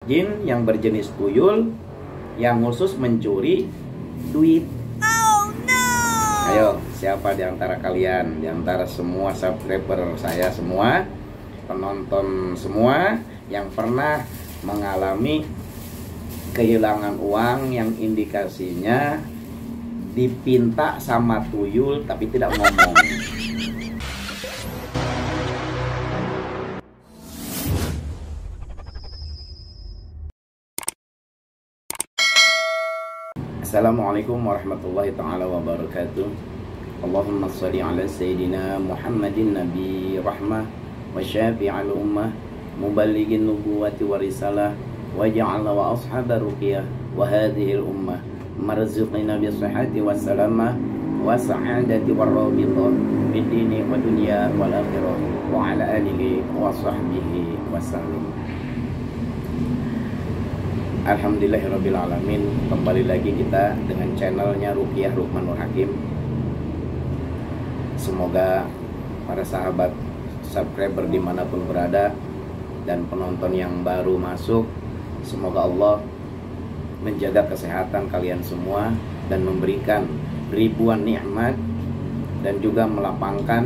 jin yang berjenis tuyul yang khusus mencuri duit. Oh no! Ayo, siapa di antara kalian, di antara semua subscriber saya semua, penonton semua, yang pernah mengalami kehilangan uang yang indikasinya dipinta sama tuyul tapi tidak ngomong? Assalamualaikum warahmatullahi ta'ala wabarakatuh. Allahumma salli ala sayyidina Muhammadin nabi rahmah wa syafi'al ummah muballigin nubuwati wa risalah wa ja'ala wa ashabar ruqyah wa hadhil ummah marzuqina bi sihhati wa salamah wa sa'adati wa rabithah bid dini wa dunya wal akhirah wa ala alihi wa sahbihi wa sallim. Alhamdulillahirrabbilalamin. Kembali lagi kita dengan channelnya Ruqyah Luqman Nur Hakim. Semoga para sahabat subscriber dimanapun berada dan penonton yang baru masuk, semoga Allah menjaga kesehatan kalian semua dan memberikan ribuan nikmat dan juga melapangkan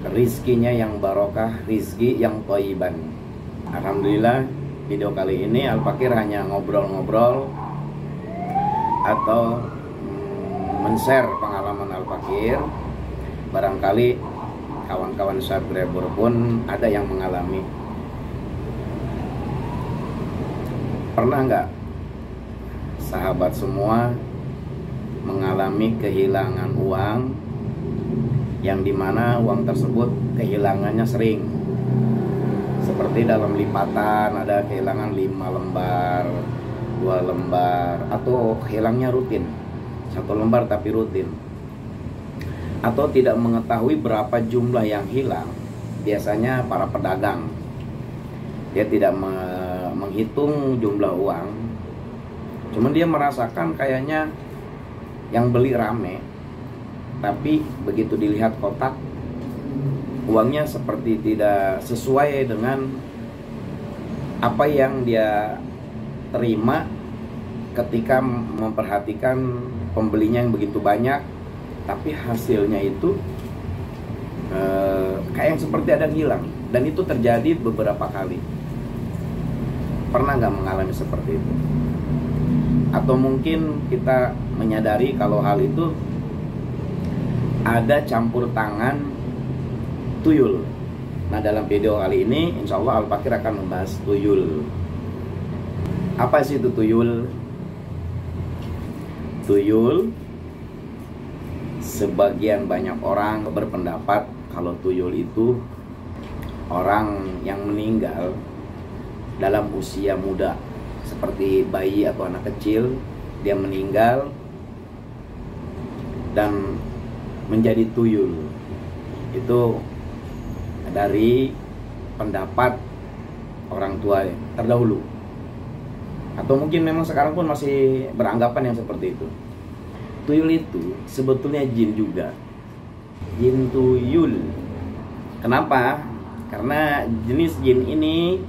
rizkinya yang barokah, rizki yang thayyiban. Alhamdulillah, video kali ini Al-Fakir hanya ngobrol-ngobrol atau men-share pengalaman Al-Fakir. Barangkali kawan-kawan subscriber pun ada yang mengalami. Pernah nggak sahabat semua mengalami kehilangan uang yang dimana uang tersebut kehilangannya sering? Seperti dalam lipatan, ada kehilangan 5 lembar, 2 lembar, atau hilangnya rutin, 1 lembar tapi rutin, atau tidak mengetahui berapa jumlah yang hilang. Biasanya para pedagang, dia tidak menghitung jumlah uang, cuman dia merasakan kayaknya yang beli rame, tapi begitu dilihat kotak, uangnya seperti tidak sesuai dengan apa yang dia terima ketika memperhatikan pembelinya yang begitu banyak, tapi hasilnya itu kayak yang seperti ada yang hilang. Dan itu terjadi beberapa kali. Pernah nggak mengalami seperti itu? Atau mungkin kita menyadari kalau hal itu ada campur tangan tuyul. Nah, dalam video kali ini insya Allah Al-Fakir akan membahas tuyul. Apa sih itu tuyul? Tuyul, sebagian banyak orang berpendapat kalau tuyul itu orang yang meninggal dalam usia muda, seperti bayi atau anak kecil. Dia meninggal dan menjadi tuyul. Itu dari pendapat orang tua terdahulu, atau mungkin memang sekarang pun masih beranggapan yang seperti itu. Tuyul itu sebetulnya jin juga, jin tuyul. Kenapa? Karena jenis jin ini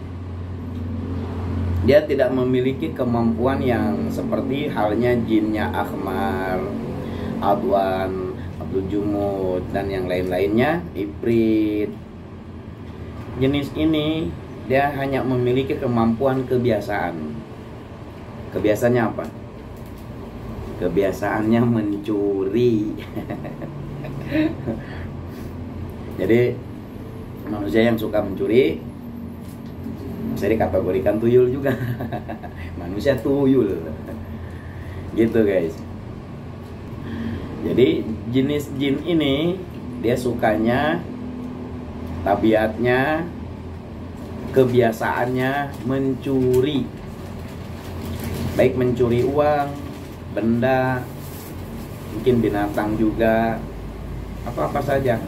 dia tidak memiliki kemampuan yang seperti halnya jinnya Akhmar, Adwan, Abdul Jumud, dan yang lain-lainnya, Ifrit. Jenis ini dia hanya memiliki kemampuan kebiasaan. Kebiasaannya apa? Kebiasaannya mencuri. Jadi manusia yang suka mencuri bisa dikategorikan tuyul juga. Manusia tuyul. Gitu guys. Jadi jenis jin ini dia sukanya, tabiatnya, kebiasaannya mencuri. Baik mencuri uang, benda, mungkin binatang juga, atau apa saja.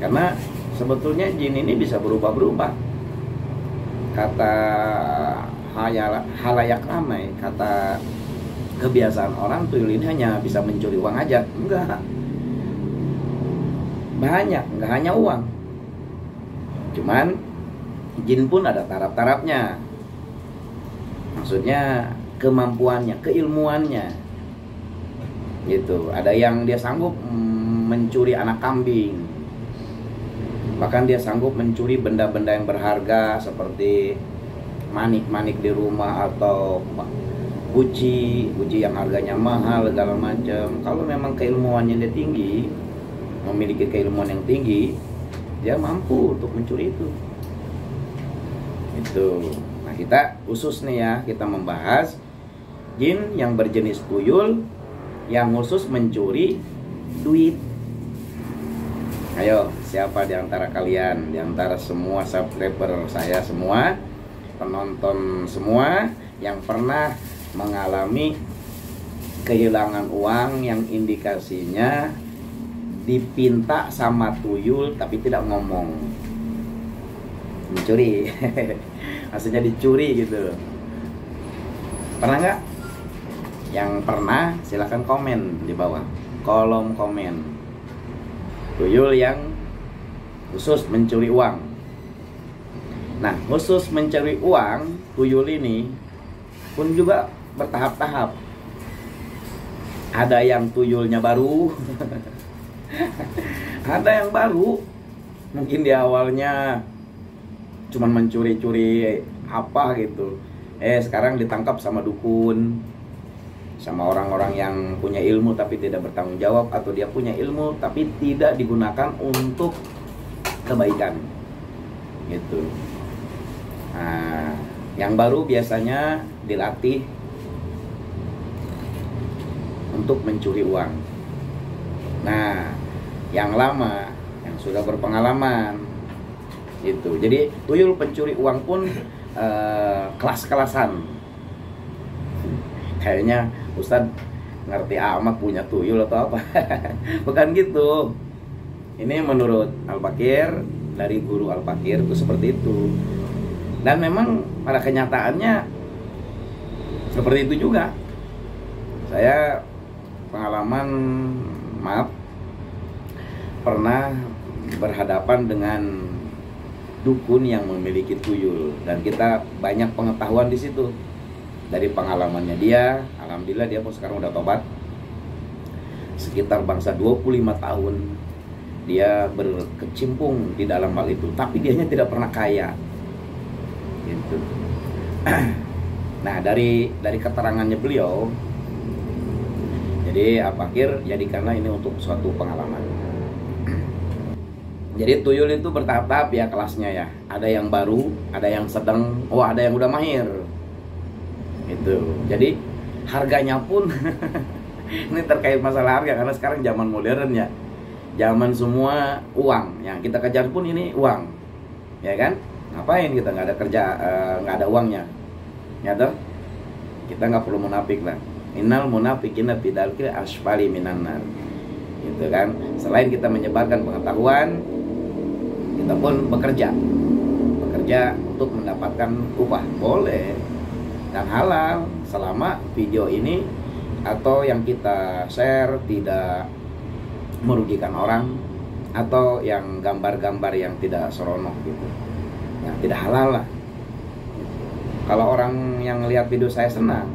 Karena sebetulnya jin ini bisa berubah-berubah. Kata halayak ramai, kata kebiasaan orang, tuyul ini hanya bisa mencuri uang aja. Enggak. Banyak, enggak hanya uang. Cuman jin pun ada taraf-tarafnya. Maksudnya kemampuannya, keilmuannya gitu. Ada yang dia sanggup mencuri anak kambing, bahkan dia sanggup mencuri benda-benda yang berharga seperti manik-manik di rumah atau guci yang harganya mahal segala macam. Kalau memang keilmuannya dia tinggi, memiliki keilmuan yang tinggi, dia mampu untuk mencuri itu. Nah, kita khusus nih ya, kita membahas jin yang berjenis tuyul yang khusus mencuri duit. Ayo, siapa di antara kalian, di antara semua subscriber saya semua, penonton semua, yang pernah mengalami kehilangan uang yang indikasinya dipinta sama tuyul tapi tidak ngomong, mencuri? Maksudnya dicuri gitu. Pernah nggak? Yang pernah silahkan komen di bawah kolom komen. Tuyul yang khusus mencuri uang. Nah, khusus mencuri uang, tuyul ini pun juga bertahap-tahap. Ada yang tuyulnya baru, ada yang baru. Mungkin di awalnya cuman mencuri-curi apa gitu. Sekarang ditangkap sama dukun, sama orang-orang yang punya ilmu tapi tidak bertanggung jawab, atau dia punya ilmu tapi tidak digunakan untuk kebaikan gitu. Nah, yang baru biasanya dilatih untuk mencuri uang. Nah, yang lama, yang sudah berpengalaman gitu. Jadi tuyul pencuri uang pun kelas-kelasan. Kayaknya Ustadz ngerti amat punya tuyul atau apa. Bukan gitu. Ini menurut Al-Fakir, dari guru Al-Fakir itu seperti itu. Dan memang pada kenyataannya seperti itu juga. Saya pengalaman, pernah berhadapan dengan dukun yang memiliki tuyul, dan kita banyak pengetahuan di situ. Dari pengalamannya dia, alhamdulillah dia pun sekarang udah tobat. Sekitar bangsa 25 tahun dia berkecimpung di dalam hal itu, tapi dianya tidak pernah kaya gitu. Nah, dari keterangannya beliau, jadi Al-Fakir jadikanlah ini untuk suatu pengalaman. Jadi tuyul itu bertahap-tahap ya kelasnya ya. Ada yang baru, ada yang sedang, ada yang udah mahir gitu. Jadi harganya pun ini terkait masalah harga, karena sekarang zaman modern ya, zaman semua uang. Yang kita kejar pun ini uang, ya kan? Ngapain kita nggak ada kerja, nggak ada uangnya, ya toh? Kita nggak perlu munafik lah. Innal munafiqina fi darkil asfali minan nar, gitu kan? Selain kita menyebarkan pengetahuan, kita pun bekerja untuk mendapatkan upah, boleh dan halal, selama video ini atau yang kita share tidak merugikan orang, atau yang gambar-gambar yang tidak seronok gitu, yang tidak halal lah. Kalau orang yang lihat video saya senang,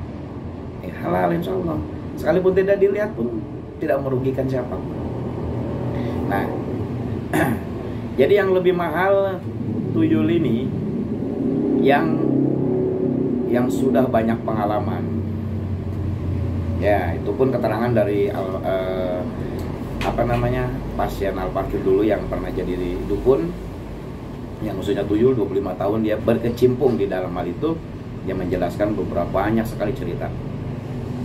halal insya Allah. Sekalipun tidak dilihat pun tidak merugikan siapa. Nah, jadi yang lebih mahal tuyul ini yang sudah banyak pengalaman. Ya, itu pun keterangan dari pasien Al-Fakir dulu yang pernah jadi dukun, yang usianya tuyul 25 tahun dia berkecimpung di dalam hal itu. Dia menjelaskan beberapa banyak sekali cerita.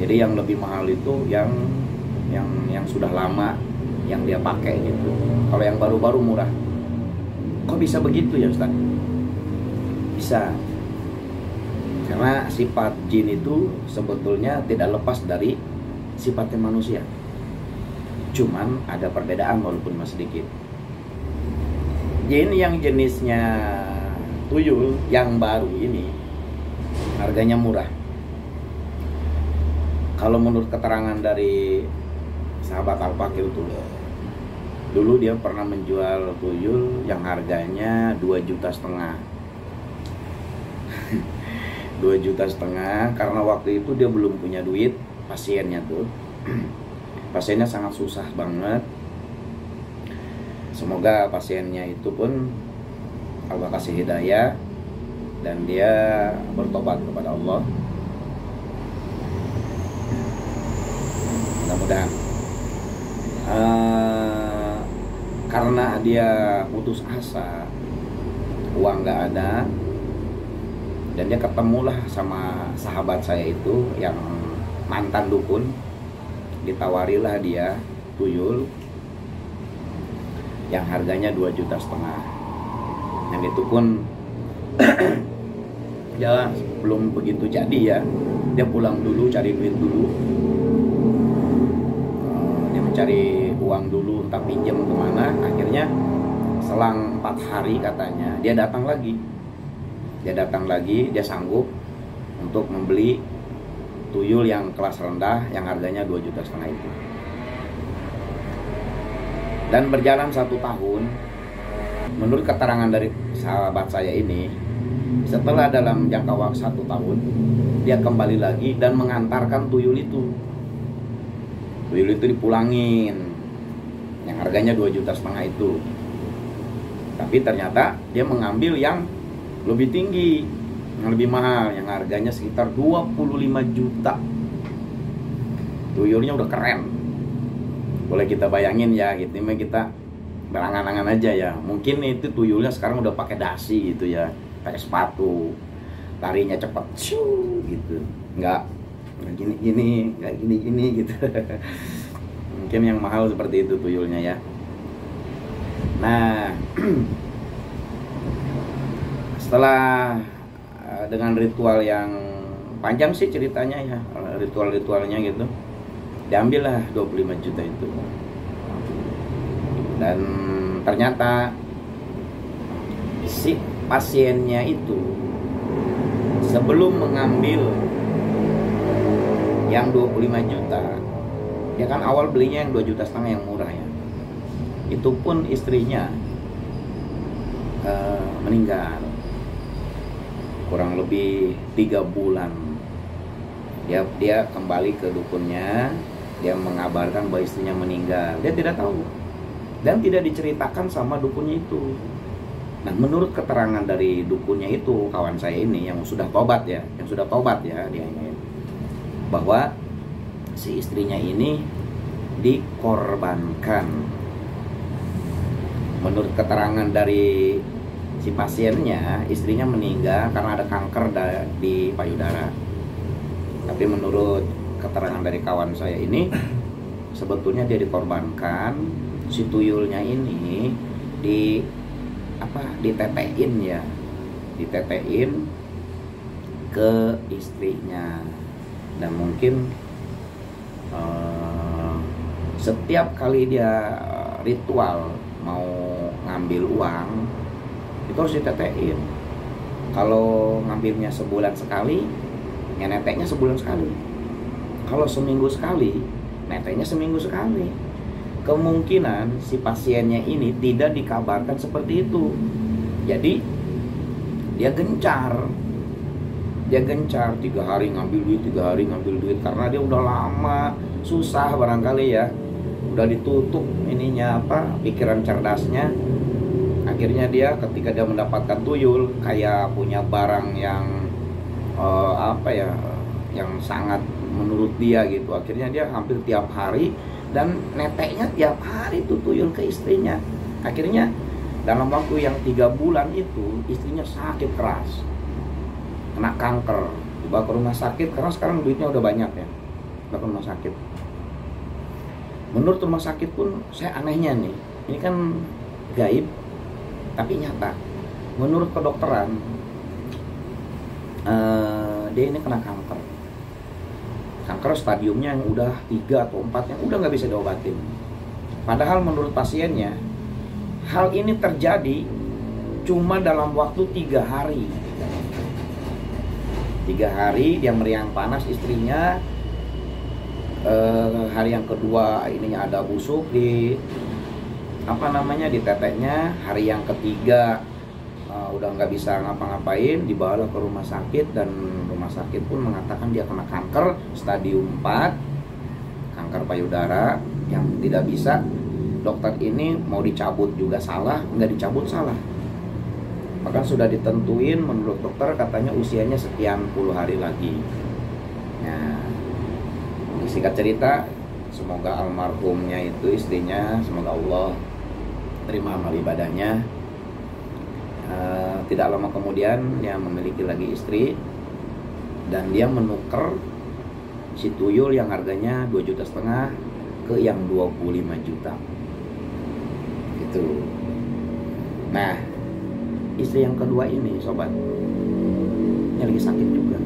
Jadi yang lebih mahal itu yang sudah lama yang dia pakai gitu. Kalau yang baru-baru murah. Kok bisa begitu ya Ustaz? Bisa. Karena sifat jin itu sebetulnya tidak lepas dari sifatnya manusia. Cuman ada perbedaan walaupun masih sedikit. Jin yang jenisnya tuyul yang baru ini harganya murah. Kalau menurut keterangan dari sahabat Al-Fakir itu, dulu dia pernah menjual tuyul yang harganya 2,5 juta. 2,5 juta karena waktu itu dia belum punya duit. Pasiennya tuh pasiennya sangat susah banget. Semoga pasiennya itu pun Allah kasih hidayah dan dia bertobat kepada Allah. Mudah-mudahan karena dia putus asa, uang nggak ada, dan dia ketemulah sama sahabat saya itu yang mantan dukun. Ditawarilah dia tuyul yang harganya 2,5 juta. Yang itu pun ya belum begitu jadi ya. Dia pulang dulu, cari duit dulu. Dia mencari uang dulu, entah pinjam kemana. Akhirnya selang 4 hari katanya dia datang lagi. Dia sanggup untuk membeli tuyul yang kelas rendah yang harganya 2,5 juta itu. Dan berjalan 1 tahun, menurut keterangan dari sahabat saya ini, setelah dalam jangka waktu 1 tahun, dia kembali lagi dan mengantarkan tuyul itu. Tuyul itu dipulangin, yang harganya 2,5 juta itu. Tapi ternyata dia mengambil yang lebih tinggi, yang lebih mahal, yang harganya sekitar 25 juta. Tuyulnya udah keren. Boleh kita bayangin ya, gitu. Ini kita berangan-angan aja ya. Mungkin itu tuyulnya sekarang udah pakai dasi gitu ya, pakai sepatu, larinya cepat, gitu. Nggak gini gitu. Mungkin yang mahal seperti itu tuyulnya ya. Nah, setelah dengan ritual yang panjang sih ceritanya ya, ritual-ritualnya gitu, diambillah 25 juta itu. Dan ternyata si pasiennya itu sebelum mengambil yang 25 juta, dia kan awal belinya yang 2,5 juta yang murah ya. Itu pun istrinya meninggal kurang lebih 3 bulan. Dia kembali ke dukunnya, dia mengabarkan bahwa istrinya meninggal. Dia tidak tahu dan tidak diceritakan sama dukunnya itu. Nah, menurut keterangan dari dukunnya itu, kawan saya ini yang sudah tobat ya, dia ini, bahwa si istrinya ini dikorbankan. Menurut keterangan dari si pasiennya, istrinya meninggal karena ada kanker di payudara. Tapi menurut keterangan dari kawan saya ini, sebetulnya dia dikorbankan. Si tuyulnya ini ditetein ke istrinya. Dan mungkin setiap kali dia ritual mau ngambil uang itu harus ditetein. Kalau ngambilnya sebulan sekali, ya neteknya sebulan sekali. Kalau seminggu sekali, neteknya seminggu sekali. Kemungkinan si pasiennya ini tidak dikabarkan seperti itu. Jadi dia gencar 3 hari ngambil duit, 3 hari ngambil duit, karena dia udah lama susah barangkali ya, udah ditutup ininya pikiran cerdasnya. Akhirnya dia ketika dia mendapatkan tuyul, kayak punya barang yang yang sangat menurut dia gitu. Akhirnya dia hampir tiap hari dan neteknya tiap hari tuh tuyul ke istrinya. Akhirnya dalam waktu yang 3 bulan itu istrinya sakit keras, kena kanker, dibawa ke rumah sakit karena sekarang duitnya udah banyak ya, dibawa ke rumah sakit. Menurut rumah sakit pun saya anehnya nih, ini kan gaib tapi nyata. Menurut kedokteran dia ini kena kanker stadiumnya yang udah 3 atau 4 yang udah nggak bisa diobatin. Padahal menurut pasiennya hal ini terjadi cuma dalam waktu 3 hari. 3 hari dia meriang panas istrinya. Hari yang kedua ininya ada busuk di di teteknya. Hari yang ketiga udah nggak bisa ngapa-ngapain, dibawalah ke rumah sakit, dan rumah sakit pun mengatakan dia kena kanker stadium 4, kanker payudara yang tidak bisa. Dokter ini mau dicabut juga salah, nggak dicabut salah. Maka sudah ditentuin menurut dokter, katanya usianya sekian puluh hari lagi. Nah, singkat cerita, semoga almarhumnya itu istrinya, semoga Allah terima amal ibadahnya. Tidak lama kemudian dia memiliki lagi istri, dan dia menukar si tuyul yang harganya 2,5 juta ke yang 25 juta gitu. Nah, istri yang kedua ini sobat, ini lagi sakit juga,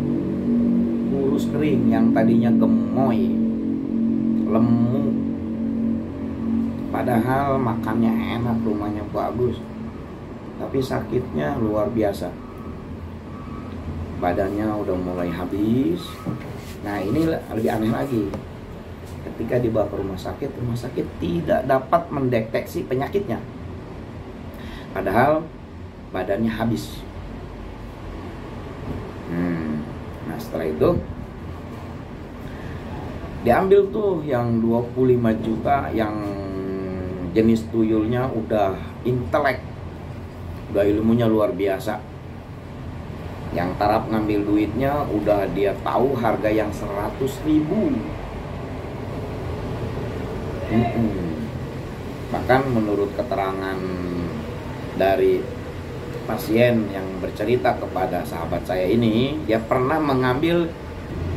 kurus kering, yang tadinya gemoy, lemu, padahal makannya enak, rumahnya bagus, tapi sakitnya luar biasa. Badannya udah mulai habis. Nah, ini lebih aneh lagi. Ketika dibawa ke rumah sakit tidak dapat mendeteksi penyakitnya, padahal badannya habis. Nah, setelah itu diambil tuh yang 25 juta, yang jenis tuyulnya udah intelek, udah ilmunya luar biasa. Yang taraf ngambil duitnya udah dia tahu harga yang 100.000. Bahkan menurut keterangan dari pasien yang bercerita kepada sahabat saya ini, dia pernah mengambil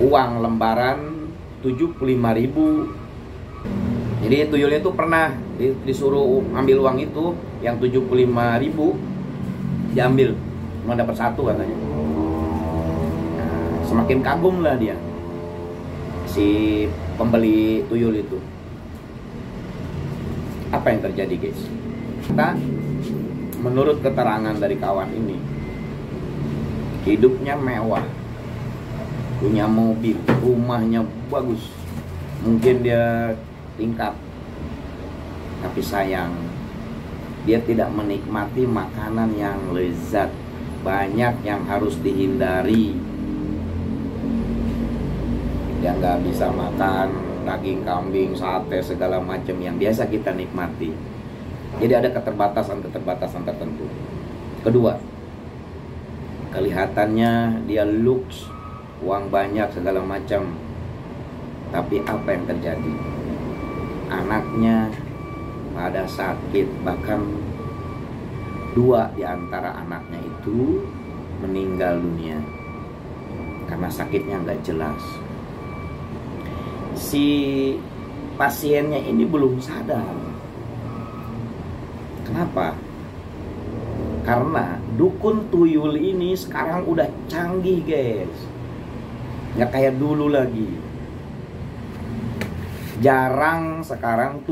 uang lembaran 75.000. Jadi tuyulnya itu pernah disuruh ambil uang itu yang 75.000, diambil, cuma dapat 1 katanya. Nah, semakin kagum lah dia, si pembeli tuyul itu. Apa yang terjadi, guys? Kita, menurut keterangan dari kawan ini, hidupnya mewah, punya mobil, rumahnya bagus, mungkin dia tingkat, tapi sayang, dia tidak menikmati makanan yang lezat, banyak yang harus dihindari. Dia nggak bisa makan daging kambing, sate, segala macam yang biasa kita nikmati. Jadi ada keterbatasan tertentu. Kedua, kelihatannya dia lux, uang banyak, segala macam, tapi apa yang terjadi? Anaknya pada sakit, bahkan 2 di antara anaknya itu meninggal dunia karena sakitnya nggak jelas. Si pasiennya ini belum sadar. Kenapa? Karena dukun tuyul ini sekarang udah canggih, guys. Nggak kayak dulu lagi. Jarang sekarang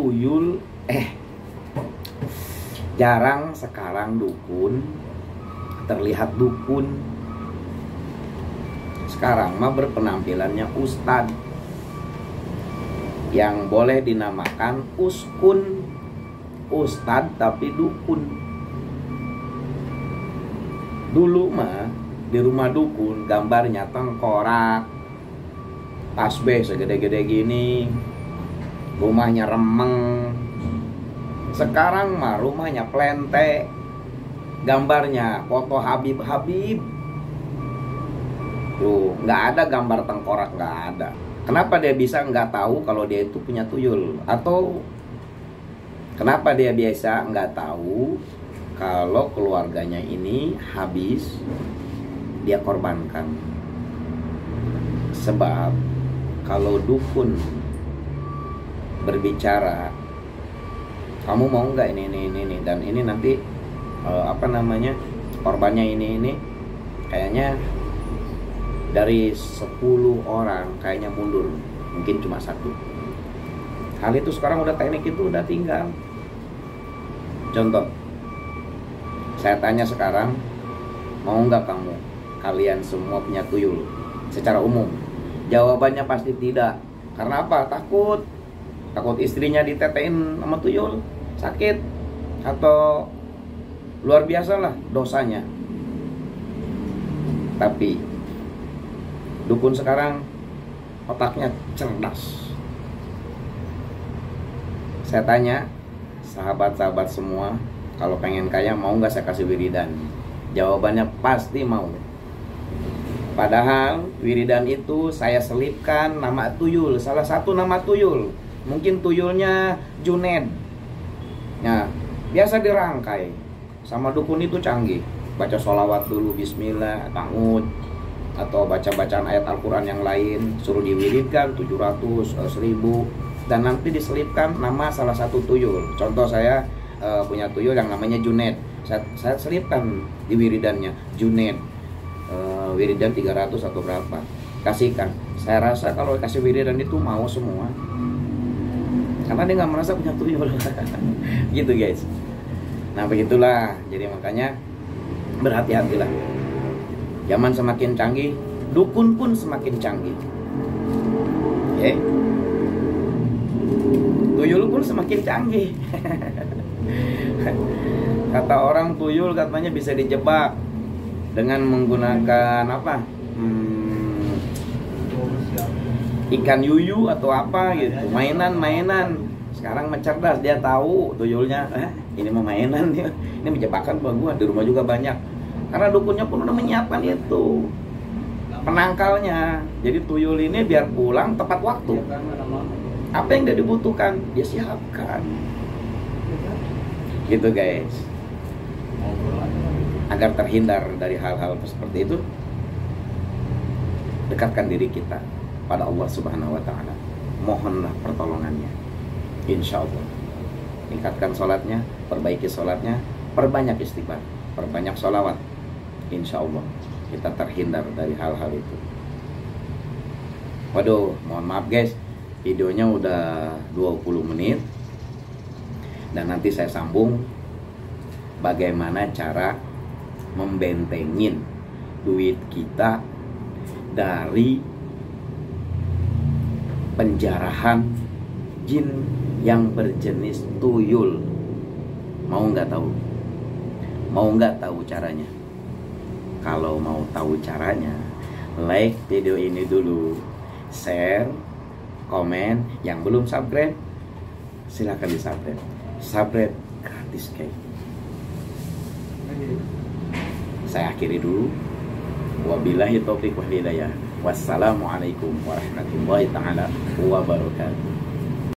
dukun terlihat dukun. Sekarang mah berpenampilannya ustadz, yang boleh dinamakan uskun, ustadz tapi dukun. Dulu mah di rumah dukun gambarnya tengkorak, tasbih segede-gede gini, rumahnya remeng. Sekarang mah rumahnya plente, gambarnya foto Habib. Tuh, nggak ada gambar tengkorak, nggak ada. Kenapa dia bisa nggak tahu kalau dia itu punya tuyul? Atau kenapa dia biasa nggak tahu kalau keluarganya ini habis dia korbankan? Sebab kalau dukun berbicara, kamu mau nggak ini, dan ini nanti korbannya ini, kayaknya dari 10 orang kayaknya mundur, mungkin cuma 1. Hal itu sekarang udah, teknik itu udah tinggal. Contoh, saya tanya sekarang, mau nggak kalian semua punya tuyul secara umum? Jawabannya pasti tidak. Karena apa? Takut istrinya ditetein sama tuyul, sakit, atau luar biasa lah dosanya. Tapi dukun sekarang otaknya cerdas. Saya tanya sahabat-sahabat semua, kalau pengen kaya mau nggak saya kasih wiridan? Jawabannya pasti mau. Padahal wiridan itu saya selipkan nama tuyul, salah satu nama tuyul. Mungkin tuyulnya Junaid. Nah, biasa dirangkai. Sama dukun itu canggih. Baca sholawat dulu, bismillah, ta'ud, atau baca-bacaan ayat Al-Quran yang lain. Suruh diwiridkan 700, 1000. Dan nanti diselipkan nama salah satu tuyul. Contoh saya punya tuyul yang namanya Junaid. Saya selipkan di wiridannya Junaid. Wiridan 300 atau berapa, kasihkan. Saya rasa kalau kasih wiridan itu mau semua, karena dia nggak merasa punya tuyul. Gitu guys. Nah begitulah, jadi makanya berhati-hatilah. Zaman semakin canggih, dukun pun semakin canggih. Oke? Tuyul pun semakin canggih. Kata orang tuyul katanya bisa dijebak dengan menggunakan apa? Ikan yuyu atau apa gitu, mainan. Sekarang mencerdas, dia tahu tuyulnya, ini mau mainan nih, ini menjebakan buat gua. Di rumah juga banyak, karena dukunnya pun udah menyiapkan itu penangkalnya. Jadi tuyul ini biar pulang tepat waktu. Apa yang dia dibutuhkan dia siapkan. Gitu guys. Agar terhindar dari hal-hal seperti itu, dekatkan diri kita pada Allah Subhanahu wa Ta'ala. Mohonlah pertolongannya, insya Allah. Tingkatkan sholatnya, perbaiki sholatnya, perbanyak istighfar, perbanyak sholawat. Insya Allah kita terhindar dari hal-hal itu. Waduh, mohon maaf guys, videonya udah 20 menit. Dan nanti saya sambung bagaimana cara membentengin duit kita dari penjarahan jin yang berjenis tuyul. Mau nggak tahu? Mau nggak tahu caranya? Kalau mau tahu caranya, like video ini dulu, share, komen. Yang belum subscribe, silahkan di subscribe. Subscribe gratis guys. Saya akhiri dulu. Wabillahi taufiq wal hidayah. Wassalamualaikum warahmatullahi taala wabarakatuh.